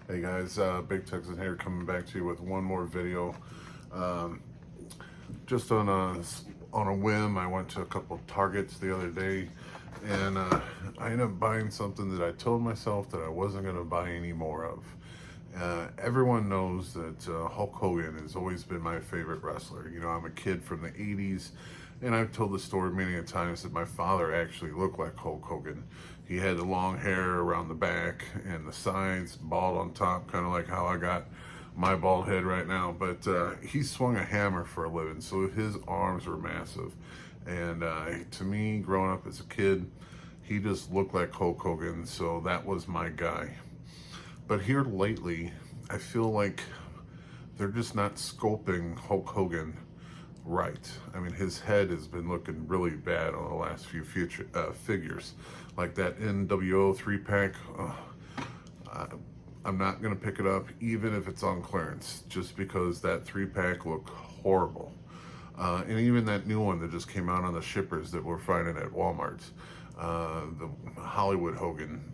Hey guys, Big Texan here, coming back to you with one more video. Um, just on a whim, I went to a couple of Targets the other day, and I ended up buying something that I told myself that I wasn't going to buy any more of. Everyone knows that Hulk Hogan has always been my favorite wrestler. You know, I'm a kid from the 80s, and I've told the story many a times that my father actually looked like Hulk Hogan. He had the long hair around the back and the sides, bald on top, kind of like how I got my bald head right now. But he swung a hammer for a living, so his arms were massive. And to me, growing up as a kid, he just looked like Hulk Hogan, so that was my guy. But here lately, I feel like they're just not sculpting Hulk Hogan right. I mean, his head has been looking really bad on the last few figures. Like that NWO 3-pack, I'm not going to pick it up even if it's on clearance, just because that 3-pack looked horrible. And even that new one that just came out on the shippers that we're finding at Walmart, the Hollywood Hogan,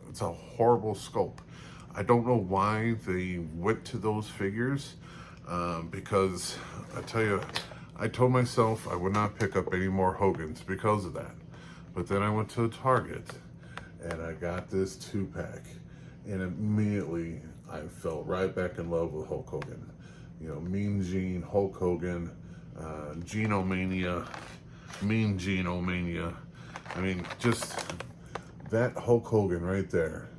it's a horrible sculpt. I don't know why they went to those figures, because I tell you, I told myself I would not pick up any more Hogans because of that. But then I went to a Target and I got this 2-pack, and immediately I fell right back in love with Hulk Hogan. You know, Mean Gene, Hulk Hogan, Mania, Mean Gene Mania. I mean, just that Hulk Hogan right there.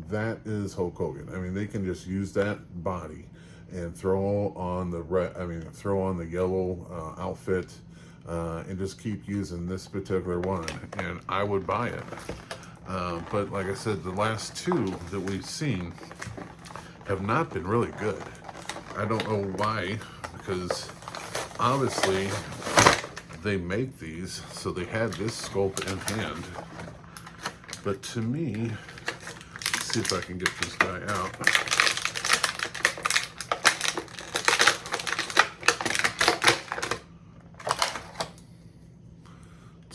That is Hulk Hogan. I mean, they can just use that body and throw on the throw on the yellow outfit, and just keep using this particular one, and I would buy it. But like I said, the last two that we've seen have not been really good. I don't know why, because obviously they make these, so they had this sculpt in hand. But to me, let's see if I can get this guy out.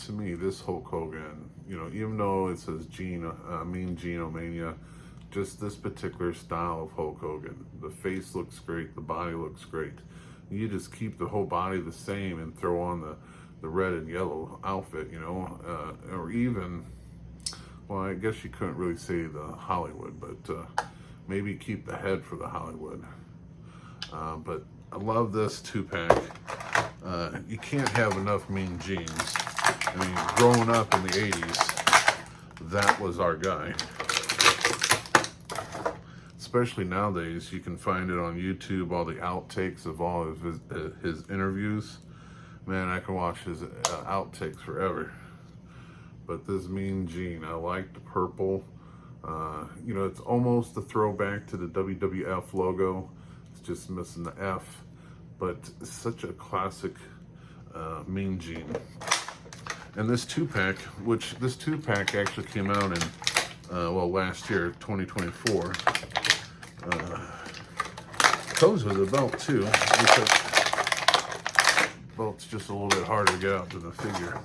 To me, this Hulk Hogan, you know, even though it says Mean Gene Mania, just this particular style of Hulk Hogan. The face looks great, the body looks great. You just keep the whole body the same and throw on the red and yellow outfit, you know, or even, well, I guess you couldn't really say the Hollywood, but maybe keep the head for the Hollywood. But I love this 2-pack. You can't have enough Mean Genes. I mean, growing up in the 80s, that was our guy. Especially nowadays, you can find it on YouTube, all the outtakes of all of his interviews. Man, I can watch his outtakes forever. But this Mean Gene, I like the purple. You know, it's almost a throwback to the WWF logo. It's just missing the F. But it's such a classic Mean Gene. And this 2-pack, which this 2-pack actually came out in, last year, 2024. Comes with a belt too, because the belt's just a little bit harder to get out than the figure.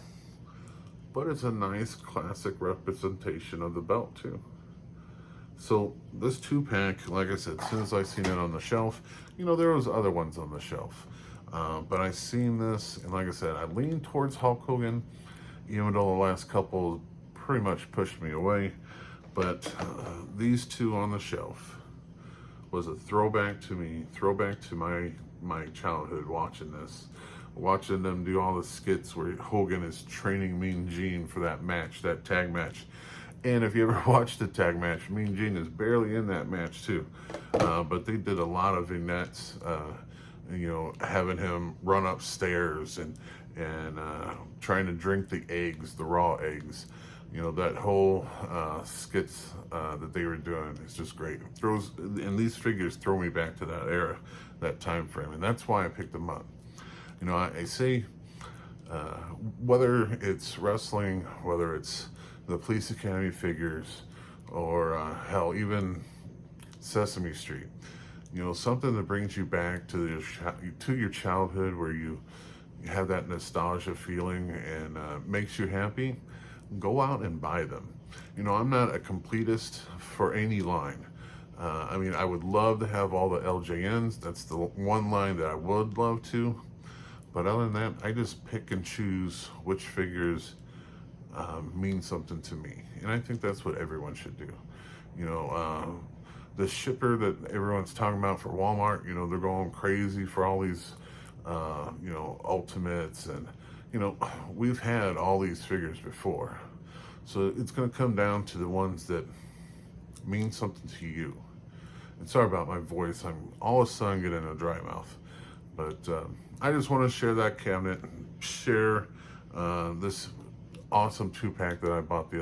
But it's a nice classic representation of the belt too. So this 2-pack, like I said, as soon as I seen it on the shelf, you know, there was other ones on the shelf. But I seen this, and like I said, I leaned towards Hulk Hogan, even though the last couple pretty much pushed me away. But these two on the shelf was a throwback to me, throwback to my childhood watching this. Watching them do all the skits where Hogan is training Mean Gene for that match, that tag match. And if you ever watched the tag match, Mean Gene is barely in that match too. But they did a lot of vignettes, you know, having him run upstairs and trying to drink the eggs, the raw eggs. You know, that whole skits that they were doing is just great. And these figures throw me back to that era, that time frame, and that's why I picked them up. You know, I say, whether it's wrestling, whether it's the Police Academy figures, or hell, even Sesame Street, you know, something that brings you back to your childhood, where you have that nostalgia feeling and makes you happy, go out and buy them. You know, I'm not a completist for any line. I mean, I would love to have all the LJNs. That's the one line that I would love to. But other than that, I just pick and choose which figures mean something to me. And I think that's what everyone should do. You know, the shipper that everyone's talking about for Walmart, you know, they're going crazy for all these, you know, ultimates. And, you know, we've had all these figures before. So it's going to come down to the ones that mean something to you. And sorry about my voice. I'm all of a sudden getting a dry mouth. But I just want to share that cabinet, share this awesome 2-pack that I bought the